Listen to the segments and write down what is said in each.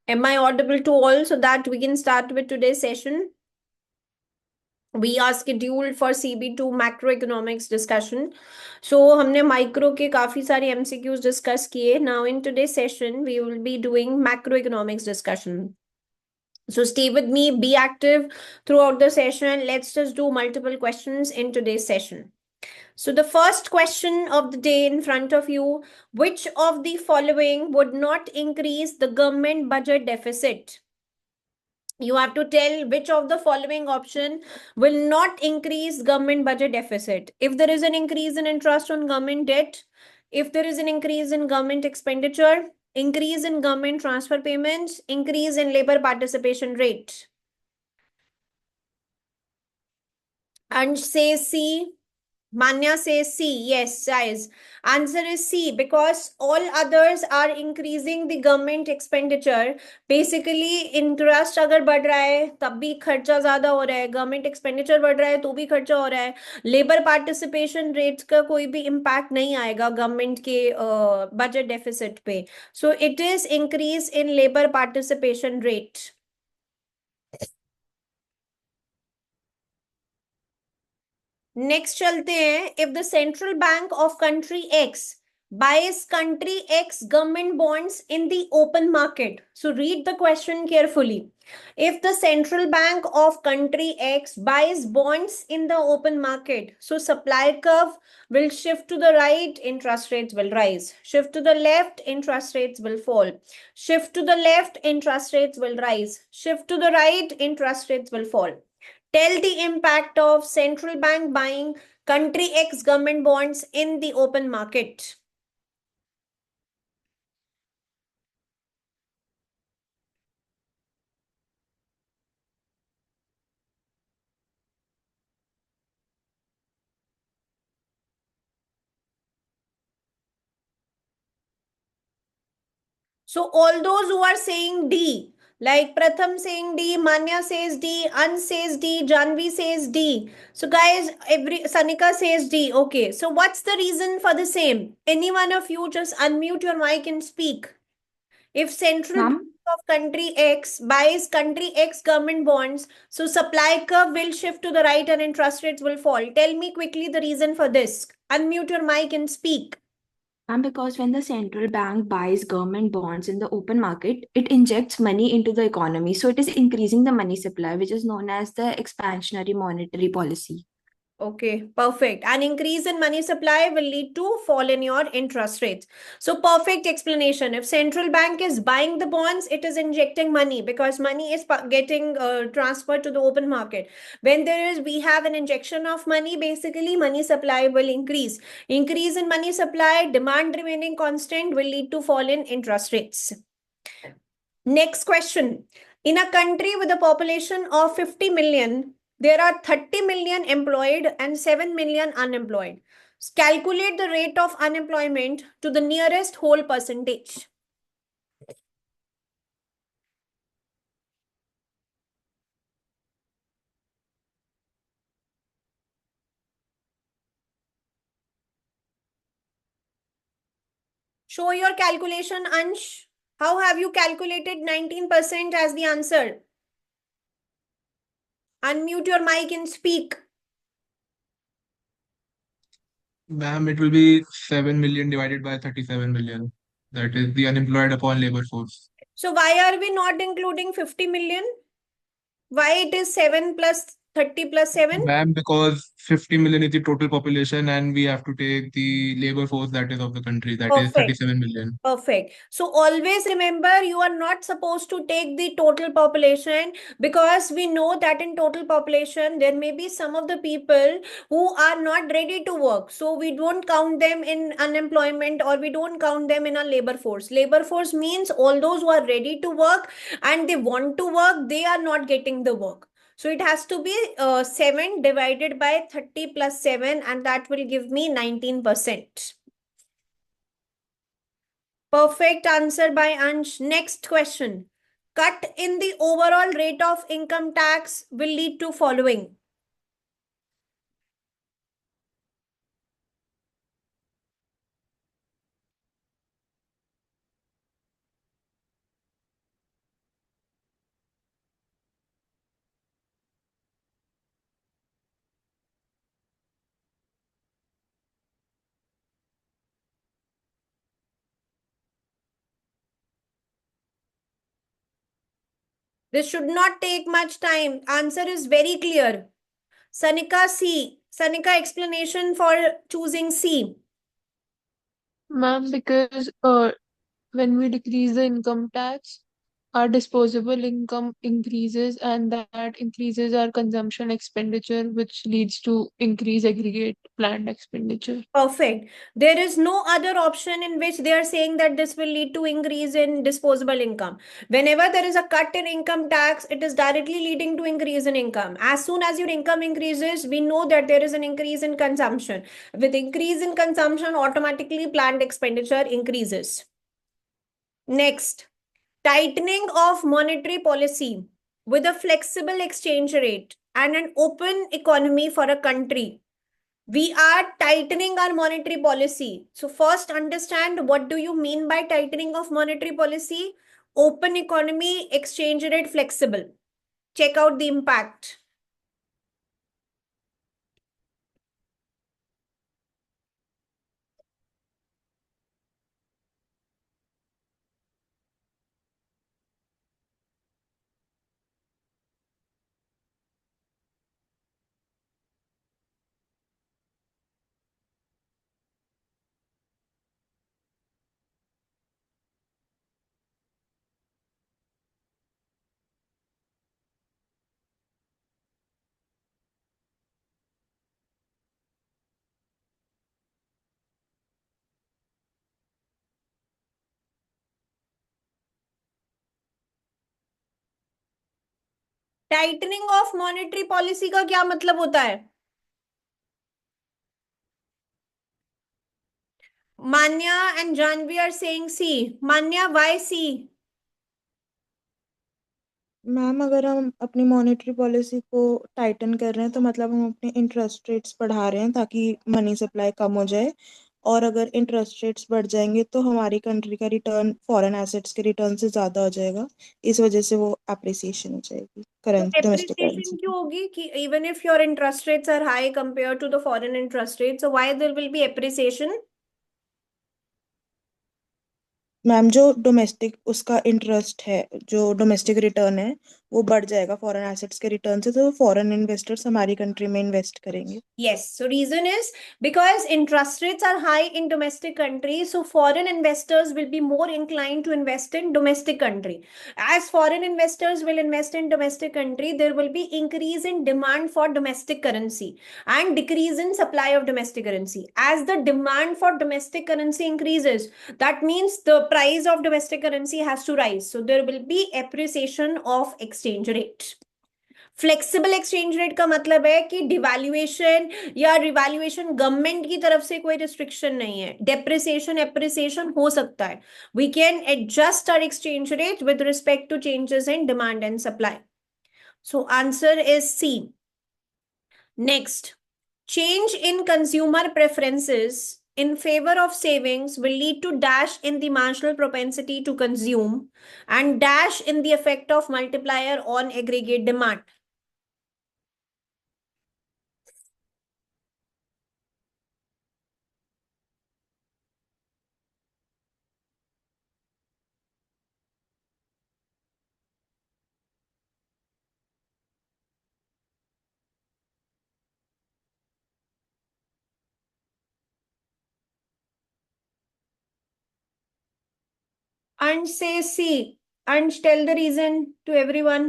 Am I audible to all so that we can start with today's session? We are scheduled for CB2 macroeconomics discussion. So हमने micro के काफी सारे MCQs discuss किए. Now in today's session we will be doing macroeconomics discussion. So stay with me, be active throughout the session. Let's just do multiple questions in today's session. So the first question of the day in front of you, which of the following would not increase the government budget deficit? You have to tell which of the following option will not increase government budget deficit. If there is an increase in interest on government debt, if there is an increase in government expenditure, increase in government transfer payments, increase in labor participation rate. And say C. Manya says C. Yes, guys. Answer is C because all others are increasing the government expenditure. Basically, interest अगर बढ़ रहा है तब भी खर्चा ज्यादा हो रहा है, गवर्नमेंट एक्सपेंडिचर बढ़ रहा है तो भी खर्चा हो रहा है. लेबर पार्टिसिपेशन रेट का कोई भी इम्पैक्ट नहीं आएगा गवर्नमेंट के बजट डेफिसिट पे. So it is increase in labour participation rate. Next चलते हैं. If the central bank of country x buys country X government bonds in the open market. So read the question carefully. If the central bank of country X buys bonds in the open market, so supply curve will shift to the right, interest rates will rise. Shift to the left, interest rates will fall. Shift to the left, interest rates will rise. Shift to the right, interest rates will fall. Tell the impact of central bank buying country X government bonds in the open market. So all those who are saying D, like Pratham saying D, Manya says D, An says D, Janvi says D. So guys, every Sanika says D. Okay. So what's the reason for the same? Any one of you just unmute your mic and speak. If central bank Ma'am, of country X buys country X government bonds, so supply curve will shift to the right and interest rates will fall. Tell me quickly the reason for this. Unmute your mic and speak. because when the central bank buys government bonds in the open market, it injects money into the economy. So it is increasing the money supply, which is known as the expansionary monetary policy. Okay, perfect. An increase in money supply will lead to fall in your interest rates. So perfect explanation. If central bank is buying the bonds, it is injecting money because money is getting transferred to the open market. When we have an injection of money, basically money supply will increase. Increase in money supply, demand remaining constant will lead to fall in interest rates. Next question. In a country with a population of 50 million, there are 30 million employed and 7 million unemployed. Calculate the rate of unemployment to the nearest whole percentage. Show your calculation, Ansh. How have you calculated 19% as the answer? Unmute your mic and speak. Ma'am, it will be 7 million divided by 37 million. That is the unemployed upon labor force. So why are we not including 50 million? Why it is 7 plus 30 plus 7? Ma'am, because 50 million is the total population and we have to take the labor force that is of the country, that is Perfect. 37 million. Perfect. So always remember you are not supposed to take the total population because we know that in total population there may be some of the people who are not ready to work. So we don't count them in unemployment or we don't count them in a labor force. Labor force means all those who are ready to work and they want to work, they are not getting the work. So it has to be 7 divided by 30 plus 7 and that will give me 19%. Perfect answer by Ansh. Next question. Cut in the overall rate of income tax will lead to following. This should not take much time. Answer is very clear. Sanika, C. Sanika, explanation for choosing C. Ma'am, because when we decrease the income tax, our disposable income increases, and that increases our consumption expenditure, which leads to increased aggregate planned expenditure. Perfect. There is no other option in which they are saying that this will lead to increase in disposable income. Whenever there is a cut in income tax, it is directly leading to increase in income. As soon as your income increases, we know that there is an increase in consumption. With increase in consumption, automatically planned expenditure increases. Next, tightening of monetary policy with a flexible exchange rate and an open economy for a country. We are tightening our monetary policy. So first understand, what do you mean by tightening of monetary policy? Open economy, exchange rate flexible. Check out the impact. Tightening of monetary policy का क्या मतलब होता है? Manya and Janvi are saying C. Manya, why C? Ma'am अगर हम अपनी monetary policy को Titan कर रहे हैं तो मतलब हम अपने इंटरेस्ट रेट्स बढ़ा रहे हैं ताकि मनी सप्लाई कम हो जाए, और अगर इंटरेस्ट रेट्स बढ़ जाएंगे तो हमारी कंट्री का रिटर्न फॉरेन एसेट्स के रिटर्न से ज़्यादा हो जाएगा, इस वजह से वो अप्रिसिएशन हो जाएगी तो करंट डोमेस्टिक appreciation करेंसी क्यों होगी कि even if your interest rates are high compared to the foreign interest rates, so why there will be appreciation? Ma'am जो डोमेस्टिक उसका इंटरेस्ट है, जो डोमेस्टिक रिटर्न है वो बढ़ जाएगा फॉरेन एसेट्स के रिटर्न से, तो फॉरेन इन्वेस्टर्स हमारी कंट्री में इन्वेस्ट करेंगे। Yes, so reason is because interest rates are high in domestic countries, so foreign investors will be more inclined to invest in domestic country. As foreign investors will invest in domestic country, there will be increase in demand for domestic currency and decrease in supply of domestic currency. As the demand for domestic currency increases, that means the price of domestic currency has to rise. So there will be appreciation of exchange rate. Flexible exchange rate का मतलब है कि devaluation या revaluation government की तरफ से कोई restriction नहीं है, डेप्रिसिएशन एप्रिसिएशन हो सकता है. We can adjust our exchange rate with respect to changes in demand and supply. So answer is C. Next, change in consumer preferences in favor of savings will lead to dash in the marginal propensity to consume and dash in the effect of multiplier on aggregate demand. And say C. And tell the reason to everyone.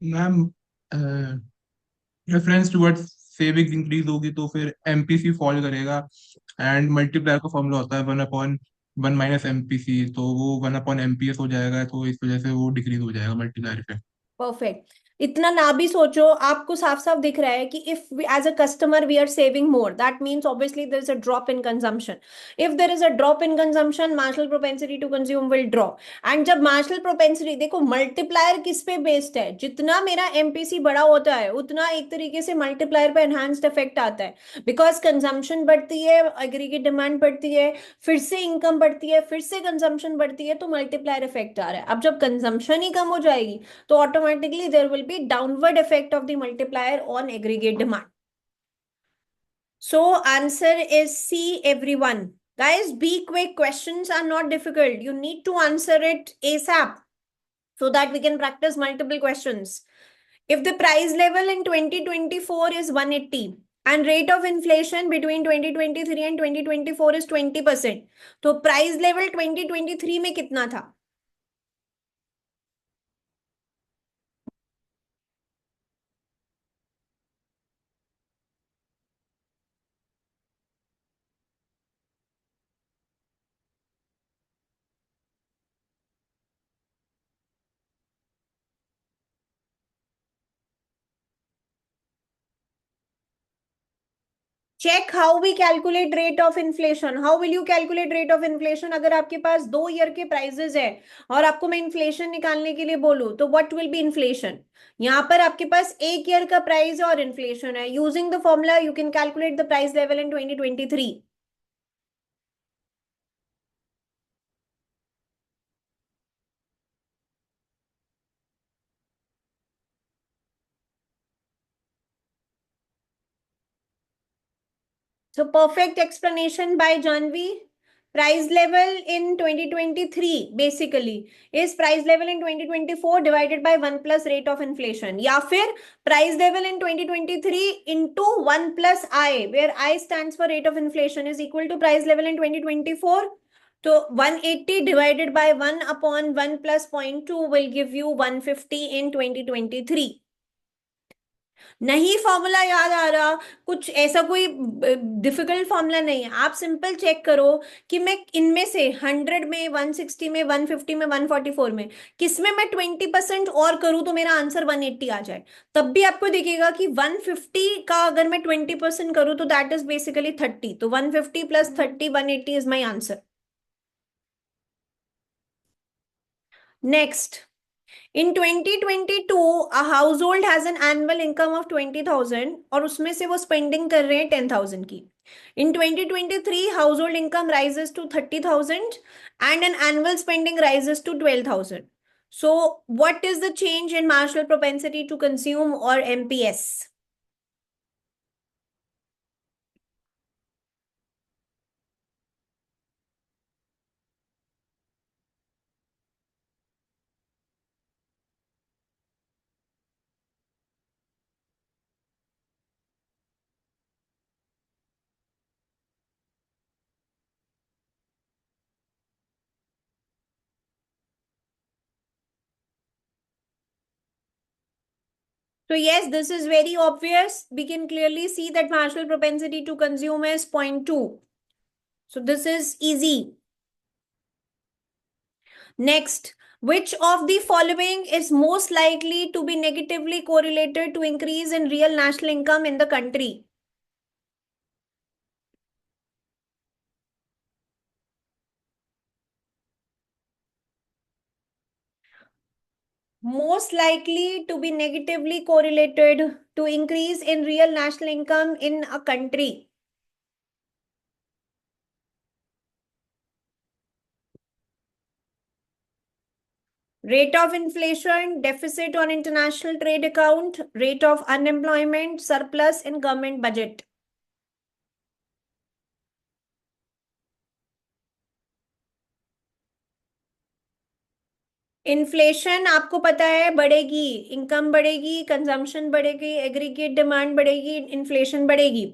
Ma'am reference towards savings increase होगी तो फिर MPC fall करेगा, and multiplier का formula होता है 1/1 minus MPC, तो वो 1/एमपीएस हो जाएगा, तो इस वजह से वो डिक्रीज हो जाएगा मल्टीप्लायर इफेक्ट. परफेक्ट. इतना ना भी सोचो, आपको साफ साफ दिख रहा है कि if as a customer we are saving more, that means obviously there is a drop in consumption. If there is a drop in consumption, marginal propensity to consume will drop. And जब marginal propensity, देखो multiplier किस पे based है, जितना मेरा MPC बड़ा होता है उतना एक तरीके से मल्टीप्लायर पे एनहांस्ड इफेक्ट आता है, बिकॉज कंजम्पशन बढ़ती है, एग्रीगेट डिमांड बढ़ती है, फिर से इनकम बढ़ती है, फिर से कंजम्पशन बढ़ती है, तो मल्टीप्लायर इफेक्ट आ रहा है. अब जब कंजम्पशन ही कम हो जाएगी तो automatically there will be downward effect of the multiplier on aggregate demand. So answer is C, everyone. Guys, be quick. Questions are not difficult. You need to answer it ASAP so that we can practice multiple questions. If the price level in 2024 is 180 and rate of inflation between 2023 and 2024 is 20%, तो price level 2023 में कितना था? Check how we calculate rate of inflation. How will you calculate rate of inflation? अगर आपके पास 2 year के prices है और आपको मैं इन्फ्लेशन निकालने के लिए बोलूं तो व्हाट विल बी इन्फ्लेशन? यहां पर आपके पास 1 ईयर का प्राइस है और इन्फ्लेशन है. Using the formula you can calculate the price level in 2023. So perfect explanation by Janvi. Price level in 2023 basically is price level in 2024 divided by 1 plus rate of inflation. या फिर price level in 2023 into 1 plus I, where I stands for rate of inflation, is equal to price level in 2024. So 180 divided by 1 upon 1 plus 0.2 will give you 150 in 2023. नहीं formula याद आ रहा, कुछ ऐसा कोई difficult formula नहीं है. आप simple check करो कि मैं इनमें से 100 में, 160 में, 150 में, 144 में किसमें मैं 20% और करूं तो मेरा आंसर 180 आ जाए. तब भी आपको दिखेगा कि 150 का अगर मैं 20% करूं तो दैट इज बेसिकली 30. तो 150 plus 30, 180 is my answer. Next. In 2022, a household has an annual income of 20,000 और उसमें से वो spending कर रहे हैं 10,000 की. In 2023, household income rises to 30,000 and an annual spending rises to 12,000. So, what is the change in marginal propensity to consume or MPS? So yes, this is very obvious. We can clearly see that marginal propensity to consume is 0.2. So this is easy. Next, which of the following is most likely to be negatively correlated to increase in real national income in the country? Most likely to be negatively correlated to increase in real national income in a country. Rate of inflation, deficit on international trade account, rate of unemployment, surplus in government budget. Inflation आपको पता है बढ़ेगी, income बढ़ेगी, consumption बढ़ेगी, aggregate demand बढ़ेगी, inflation बढ़ेगी.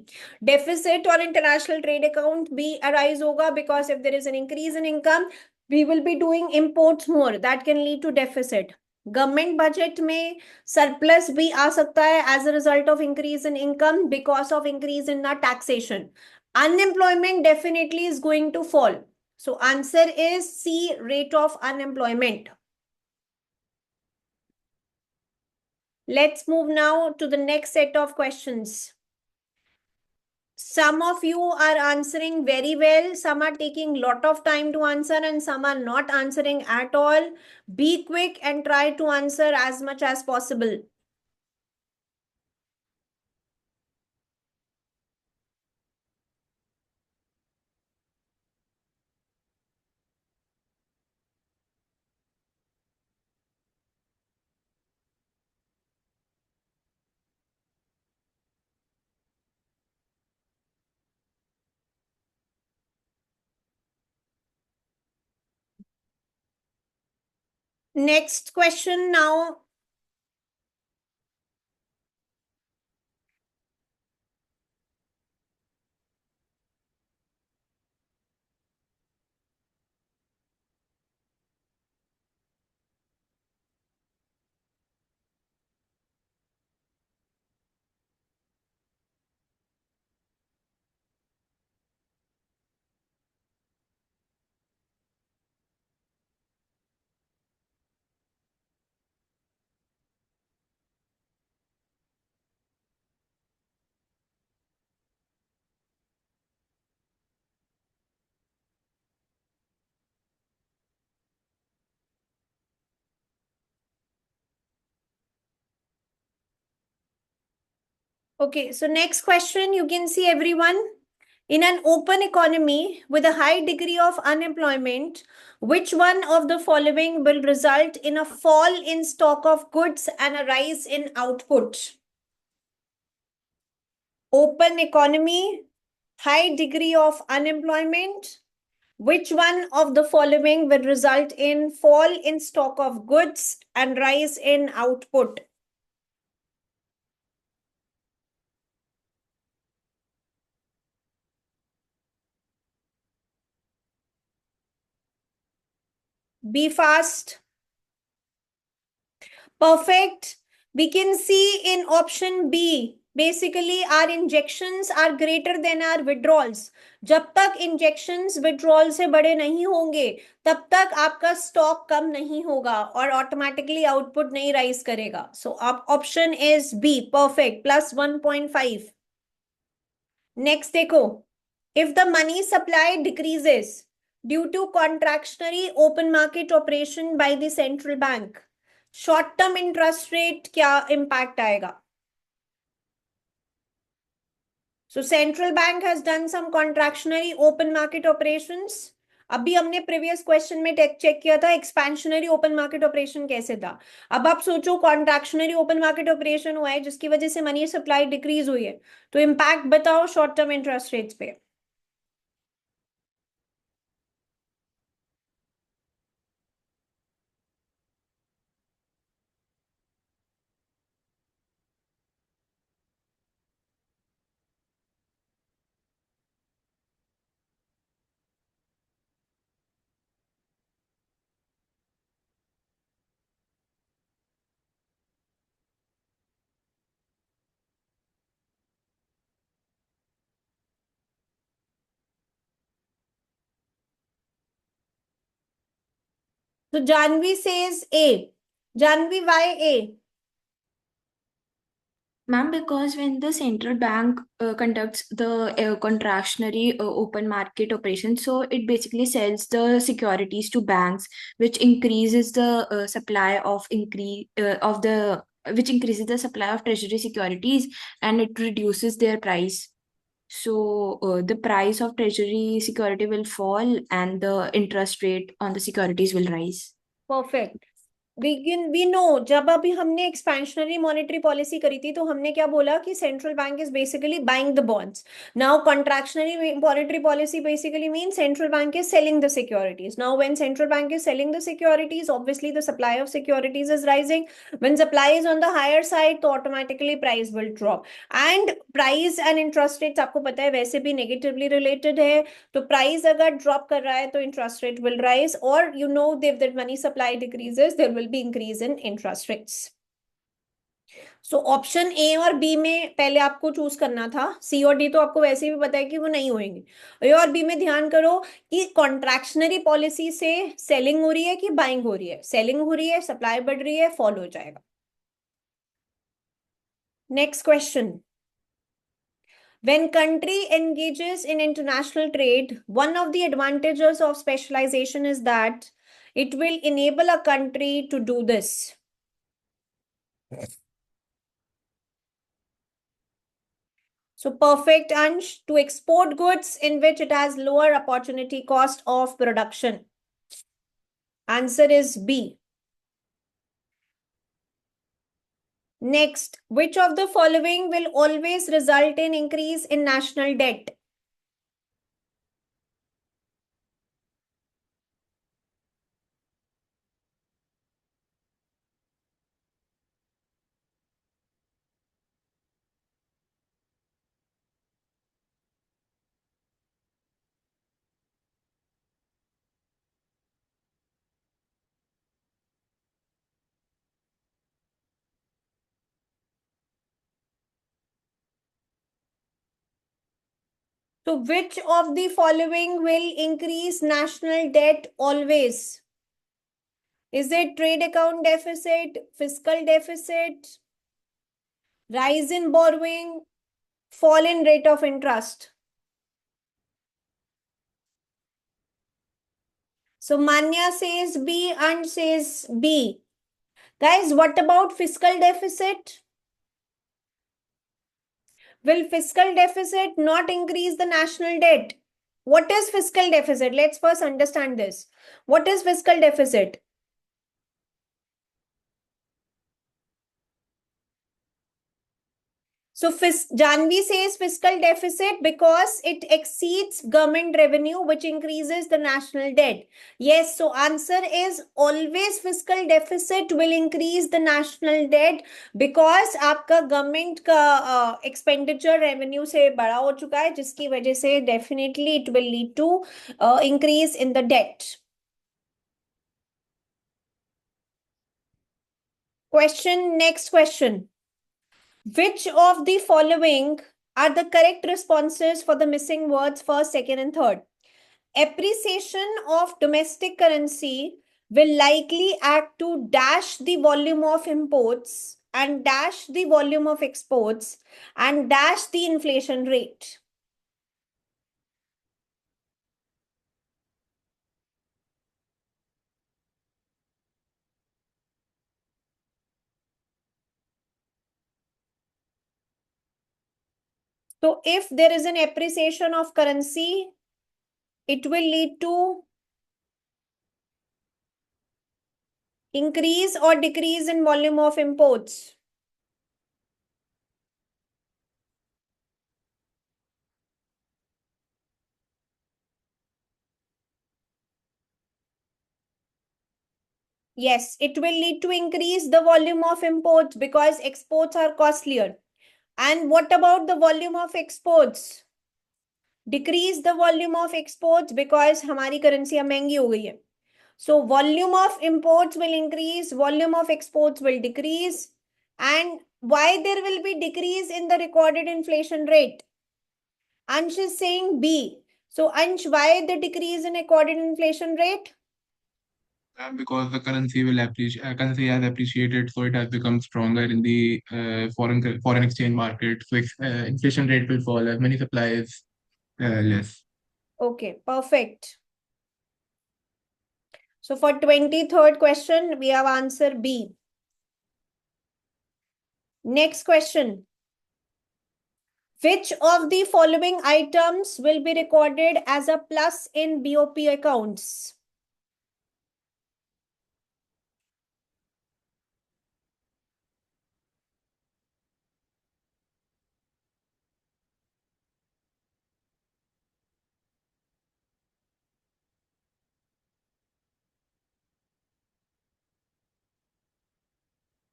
Deficit और international trade account भी अराइज होगा because if there is an increase in income we will be doing imports more, that can lead to deficit. Government budget में surplus भी आ सकता है as a result of increase in income because of increase in taxation. Unemployment definitely is going to fall. So answer is C, rate of unemployment. Let's move now to the next set of questions. Some of you are answering very well. Some are taking lot of time to answer and some are not answering at all. Be quick and try to answer as much as possible. Next question now. Okay, so next question, you can see everyone. In an open economy with a high degree of unemployment, which one of the following will result in a fall in stock of goods and a rise in output? Open economy, high degree of unemployment. Which one of the following will result in fall in stock of goods and rise in output? Be fast. Perfect. We can see in option B, basically our injections are greater than our withdrawals. जब तक injections withdrawal से बड़े नहीं होंगे तब तक आपका stock कम नहीं होगा और automatically output नहीं rise करेगा. So option is B, perfect, plus 1.5. Next देखो, if the money supply decreases due to contractionary open market operation by the central bank, short term interest rate क्या इंपैक्ट आएगा? So central bank has done some contractionary open market operations. अभी हमने previous question में check किया था expansionary open market operation कैसे था. अब आप सोचो कॉन्ट्रैक्शनरी ओपन मार्केट ऑपरेशन हुआ है जिसकी वजह से मनी सप्लाई डिक्रीज हुई है, तो इंपैक्ट बताओ शॉर्ट टर्म इंटरेस्ट रेट्स पे. So Janvi says A. Janvi, why A? Ma'am, because when the central bank conducts the contractionary open market operation, so it basically sells the securities to banks, which increases the supply of which increases the supply of treasury securities, and it reduces their price. So the price of treasury security will fall, and the interest rate on the securities will rise. Perfect. we know जब अभी हमने expansionary monetary policy करी थी तो हमने क्या बोला कि central bank is basically buying the bonds. Now contractionary monetary policy basically means central bank is selling the securities. Now when central bank is selling the securities, obviously the supply of securities is rising. When supply is on the higher side तो automatically price will drop. And price and interest rates आपको पता है वैसे भी negatively related है, तो price अगर drop कर रहा है तो इंटरेस्ट रेट विल राइज, और you know they've that money supply decreases there will be increase in interest rates. So option A और बी में पहले आपको चूज करना था. सी और डी तो आपको वैसे भी पता है कि वो नहीं होंगे. ए और बी में ध्यान करो कि कॉन्ट्रैक्शनरी पॉलिसी से सेलिंग हो रही है कि बाइंग हो रही है. सेलिंग हो रही है, सप्लाई बढ़ रही है, फॉल हो जाएगा. Next question. When country engages in international trade, one of the advantages of specialization is that it will enable a country to do this. So perfect, Ansh, to export goods in which it has lower opportunity cost of production. Answer is B. Next, which of the following will always result in increase in national debt? So which of the following will increase national debt always? Is it trade account deficit, fiscal deficit, rise in borrowing, fall in rate of interest? So Manya says B and says B. Guys, what about fiscal deficit? Will fiscal deficit not increase the national debt? What is fiscal deficit? Let's first understand this. What is fiscal deficit? So Janvi says fiscal deficit because it exceeds government revenue, which increases the national debt. Yes, so answer is always fiscal deficit will increase the national debt because आपका government का expenditure revenue से बड़ा हो चुका है, जिसकी वजह से definitely it will lead to increase in the debt. Next question. Which of the following are the correct responses for the missing words first, second, and third? Appreciation of domestic currency will likely act to dash the volume of imports and dash the volume of exports and dash the inflation rate. So if there is an appreciation of currency, it will lead to increase or decrease in volume of imports. Yes, it will lead to increase the volume of imports because exports are costlier. And what about the volume of exports? Decrease the volume of exports because हमारी currency अब महंगी हो गई है. So volume of imports will increase, volume of exports will decrease. And why there will be decrease in the recorded inflation rate? Ansh is saying B. So Ansh, why the decrease in recorded inflation rate? Because the currency has appreciated, so it has become stronger in the foreign exchange market. So inflation rate will fall as money supply is less. Okay, perfect. So for 23rd question, we have answer B. Next question. Which of the following items will be recorded as a plus in BOP accounts?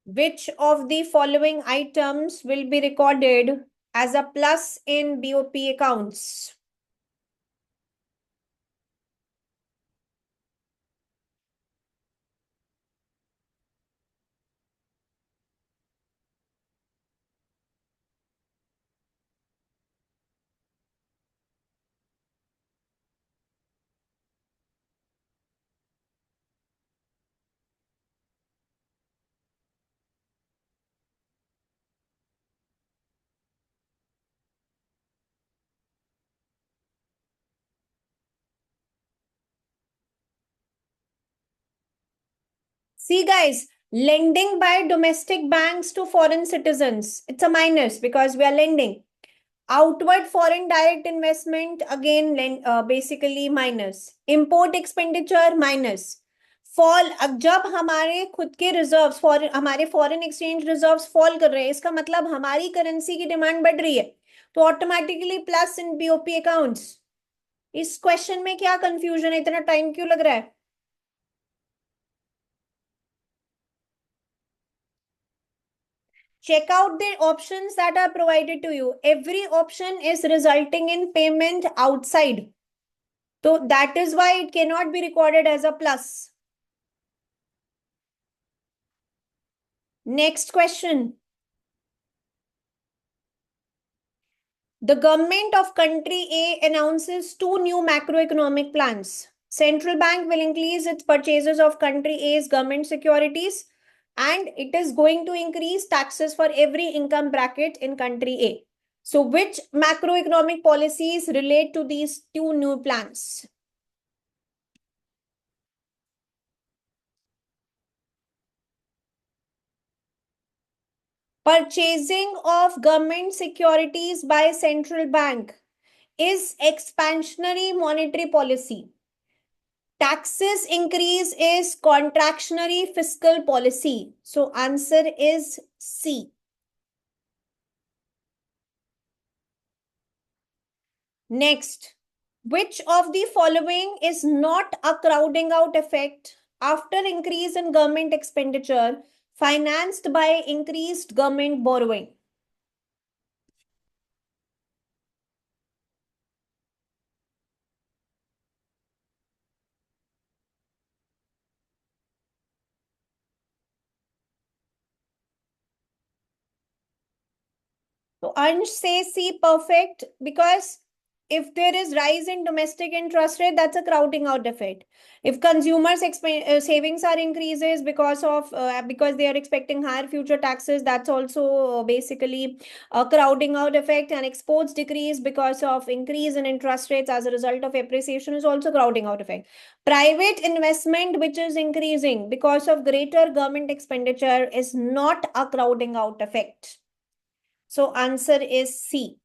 Which of the following items will be recorded as a plus in BOP accounts? See guys, lending by domestic banks to foreign citizens, it's a minus because we are lending. Outward foreign direct investment, again basically minus. Import expenditure minus. Fall, अब जब हमारे खुद के reserves हमारे foreign exchange reserves fall कर रहे हैं, इसका मतलब हमारी करेंसी की डिमांड बढ़ रही है, तो ऑटोमेटिकली प्लस इन बीओपी अकाउंट्स. इस क्वेश्चन में क्या कंफ्यूजन है, इतना टाइम क्यों लग रहा है? Check out the options that are provided to you. Every option is resulting in payment outside. So that is why it cannot be recorded as a plus. Next question. The government of country A announces 2 new macroeconomic plans. Central bank will increase its purchases of country A's government securities, and it is going to increase taxes for every income bracket in country A. So which macroeconomic policies relate to these 2 new plans? Purchasing of government securities by central bank is expansionary monetary policy. Taxes increase is contractionary fiscal policy. So answer is C. Next, which of the following is not a crowding out effect after increase in government expenditure financed by increased government borrowing? So Ansh says C, perfect, because if there is rise in domestic interest rate, that's a crowding out effect. If consumers savings are increases because they are expecting higher future taxes, that's also basically a crowding out effect. And exports decrease because of increase in interest rates as a result of appreciation is also crowding out effect. Private investment, which is increasing because of greater government expenditure, is not a crowding out effect. So answer is C.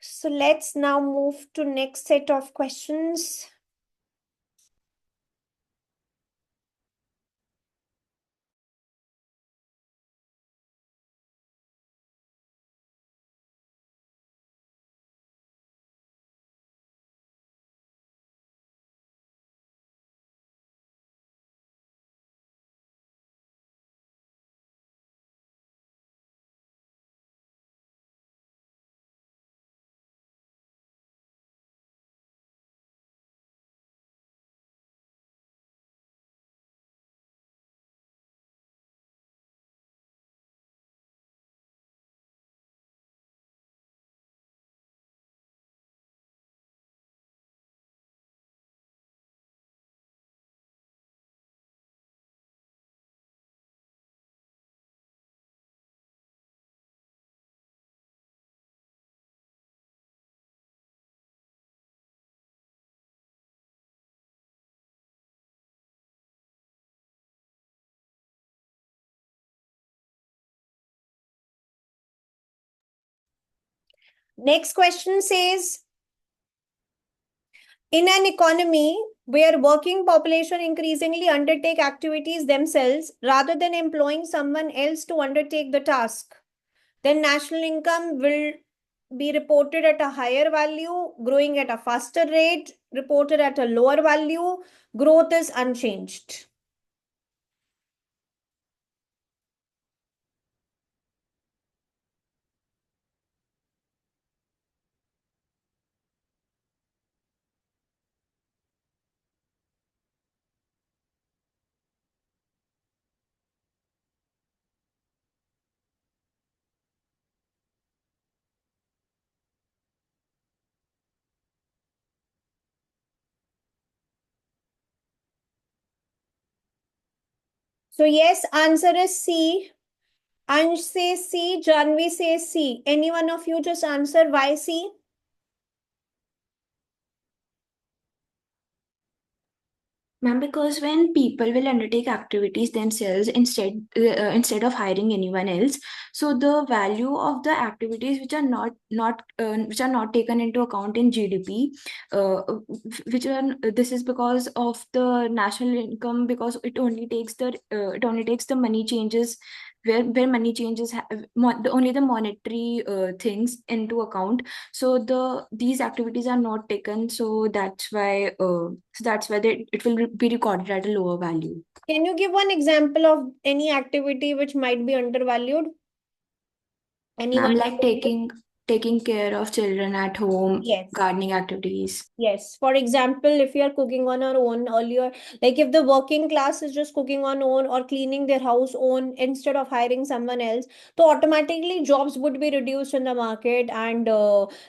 So let's now move to next set of questions. Next question says, in an economy where working population increasingly undertake activities themselves rather than employing someone else to undertake the task, then national income will be reported at a higher value, growing at a faster rate, reported at a lower value, growth is unchanged. So yes, answer is C. Ansh says C, Janvi says C. Any one of you just answer why C? Ma'am, because when people will undertake activities themselves instead of hiring anyone else, so the value of the activities which are not taken into account in GDP, this is because of the national income, because it only takes the money changes where money changes only the monetary things into account. So these activities are not taken, so that's why it will be recorded at a lower value. Can you give one example of any activity which might be undervalued? Ma'am, Anyone? like taking taking care of children at home, Yes. gardening activities. Yes. For example, if we are cooking on our own earlier, like if the working class is just cooking on own or cleaning their house own instead of hiring someone else, so automatically jobs would be reduced in the market, and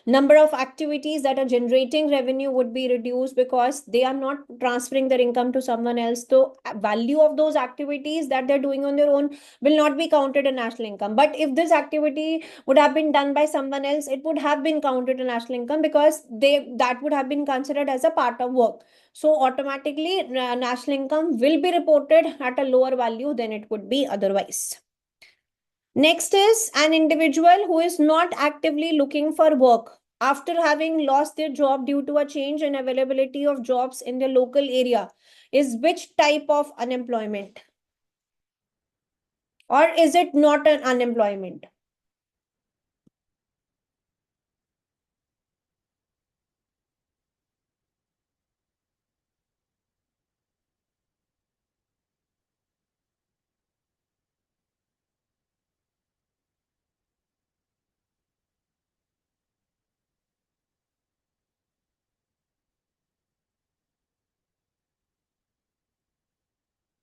number of activities that are generating revenue would be reduced because they are not transferring their income to someone else. So value of those activities that they're doing on their own will not be counted in national income. But if this activity would have been done by someone else, it would have been counted in national income because that would have been considered as a part of work. So automatically national income will be reported at a lower value than it would be otherwise. Next is an individual who is not actively looking for work after having lost their job due to a change in availability of jobs in their local area is which type of unemployment? Or is it not an unemployment?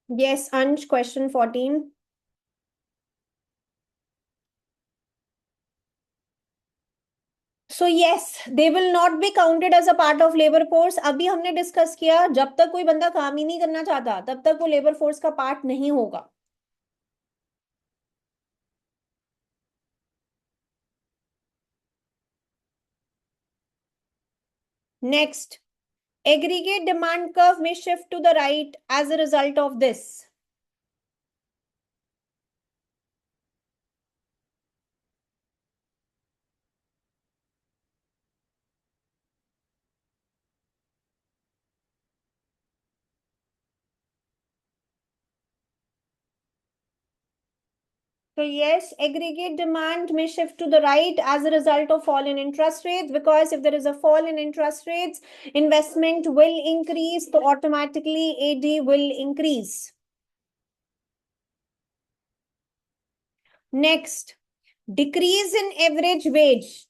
Yes, Ansh, question 14. So yes, they will not be counted as a part of labor force. अभी हमने discuss किया जब तक कोई बंदा काम ही नहीं करना चाहता तब तक वो लेबर फोर्स का पार्ट नहीं होगा. Next, aggregate demand curve may shift to the right as a result of this. So yes, aggregate demand may shift to the right as a result of fall in interest rates, because if there is a fall in interest rates, investment will increase, so automatically AD will increase. Next, decrease in average wage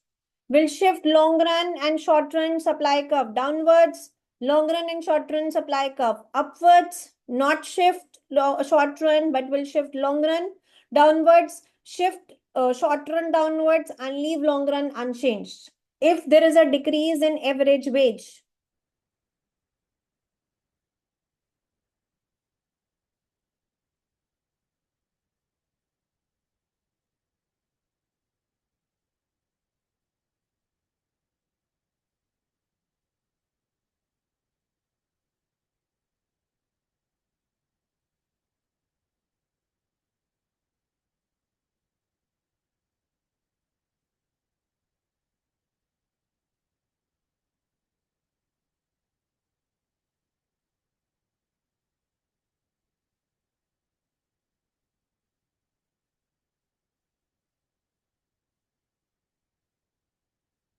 will shift long run and short run supply curve downwards, long run and short run supply curve upwards, not shift short run but will shift long run downwards, shift short run downwards and leave long run unchanged if there is a decrease in average wage.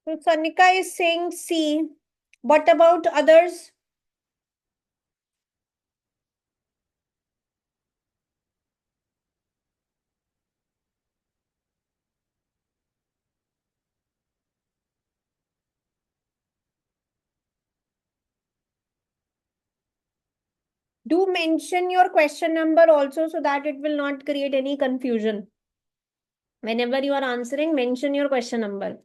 So Sanika is saying C. What about others? Do mention your question number also so that it will not create any confusion. Whenever you are answering, mention your question number.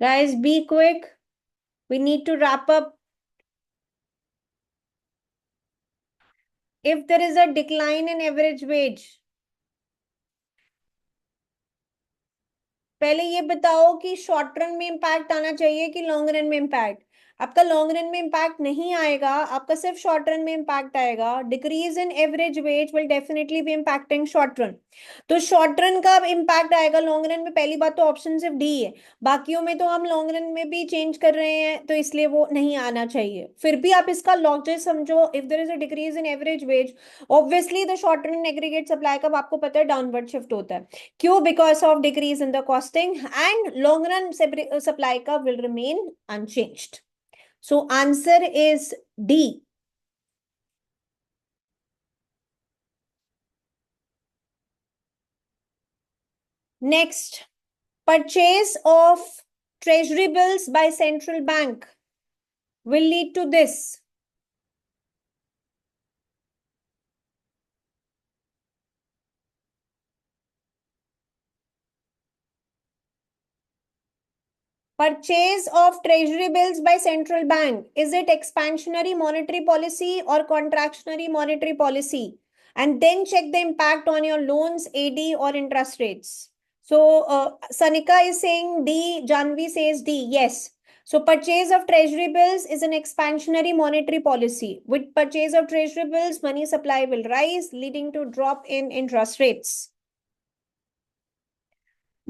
Guys, be quick. We need to wrap up. If there is a decline in average wage, पहले ये बताओ कि short run में impact आना चाहिए कि long run में impact. आपका लॉन्ग रन में इंपैक्ट नहीं आएगा, आपका सिर्फ शॉर्ट रन में इंपैक्ट आएगा। Decrease in average veg will definitely be impacting short run. तो शॉर्ट रन का इंपैक्ट आएगा लॉन्ग रन में, पहली बात तो ऑप्शन सिर्फ डी है, बाकियों में तो हम लॉन्ग रन में भी चेंज कर रहे हैं, तो इसलिए वो नहीं आना चाहिए। फिर भी आप इसका लॉजिक समझो, if there is a decrease in average wage, obviously the short run aggregate supply का आपको पता है डाउनवर्ड शिफ्ट होता है। क्यों? Because of decrease in the costing, and long run supply का will remain unchanged. So answer is D. Next, purchase of treasury bills by central bank will lead to this. Purchase of treasury bills by central bank. Is it expansionary monetary policy or contractionary monetary policy? And then check the impact on your loans, AD or interest rates. So Sanika is saying D, Janvi says D. Yes. So purchase of treasury bills is an expansionary monetary policy. With purchase of treasury bills, money supply will rise, leading to drop in interest rates.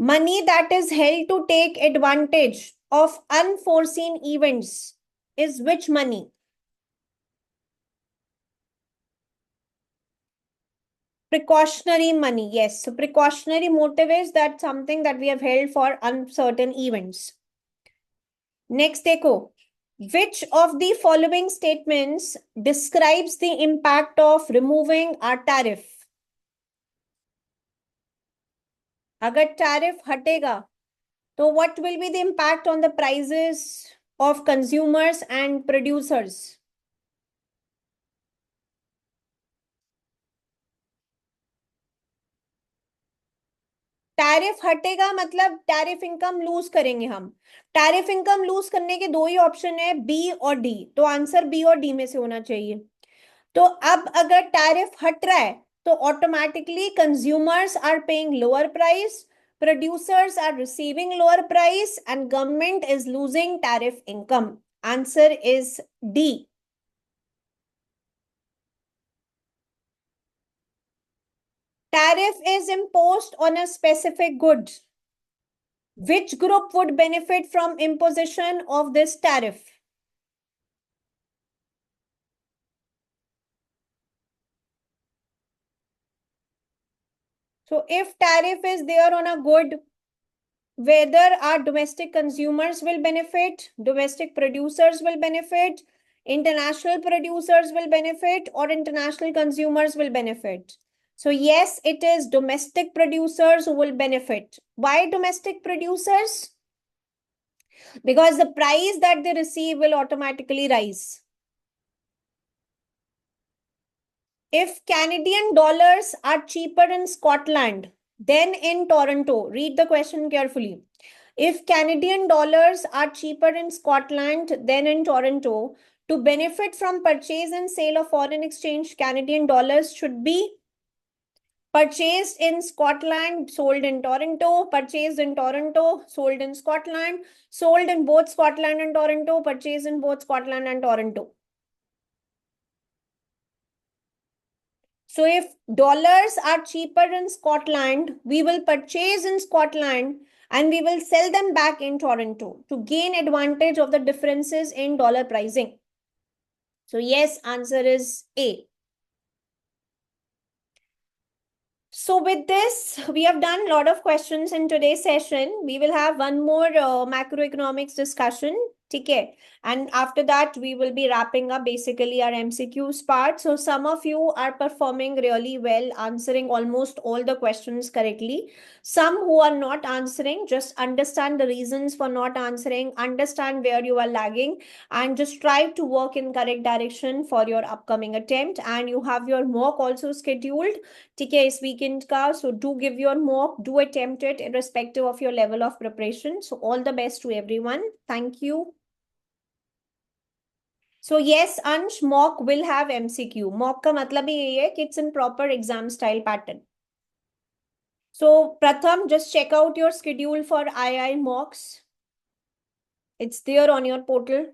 Money that is held to take advantage of unforeseen events is which money? Precautionary money. Yes. So precautionary motive is that something that we have held for uncertain events. Next, देखो. Which of the following statements describes the impact of removing our tariff? अगर tariff हटेगा, तो what will be the impact on the prices of consumers and producers? Tariff हटेगा मतलब tariff income loose करेंगे हम। Tariff income loose करने के दो ही ऑप्शन है, बी और डी, तो आंसर बी और डी में से होना चाहिए। तो अब अगर टैरिफ हट रहा है तो automatically consumers are paying lower price, producers are receiving lower price, and government is losing tariff income. Answer is D. Tariff is imposed on a specific good. Which group would benefit from imposition of this tariff? So if tariff is there on a good, whether our domestic consumers will benefit, domestic producers will benefit, international producers will benefit, or international consumers will benefit. So yes, it is domestic producers who will benefit. Why domestic producers? Because the price that they receive will automatically rise. If Canadian dollars are cheaper in Scotland than in Toronto, read the question carefully. If Canadian dollars are cheaper in Scotland than in Toronto, to benefit from purchase and sale of foreign exchange, Canadian dollars should be purchased in Scotland, sold in Toronto, purchased in Toronto, sold in Scotland, sold in both Scotland and Toronto, purchased in both Scotland and Toronto. So if dollars are cheaper in Scotland, we will purchase in Scotland and we will sell them back in Toronto to gain advantage of the differences in dollar pricing. So yes, answer is A. So with this, we have done a lot of questions in today's session. We will have one more macroeconomics discussion. Okay. And after that, we will be wrapping up basically our MCQs part. So some of you are performing really well, answering almost all the questions correctly. Some who are not answering, just understand the reasons for not answering, understand where you are lagging, and just try to work in correct direction for your upcoming attempt. And you have your mock also scheduled. ठीक है, इस weekend का, so do give your mock, do attempt it irrespective of your level of preparation. So all the best to everyone. Thank you. So yes, Ansh, mock will have MCQ. Mock का मतलब ही यही है कि it's in proper exam style pattern. So Pratham, just check out your schedule for II mocks. It's there on your portal.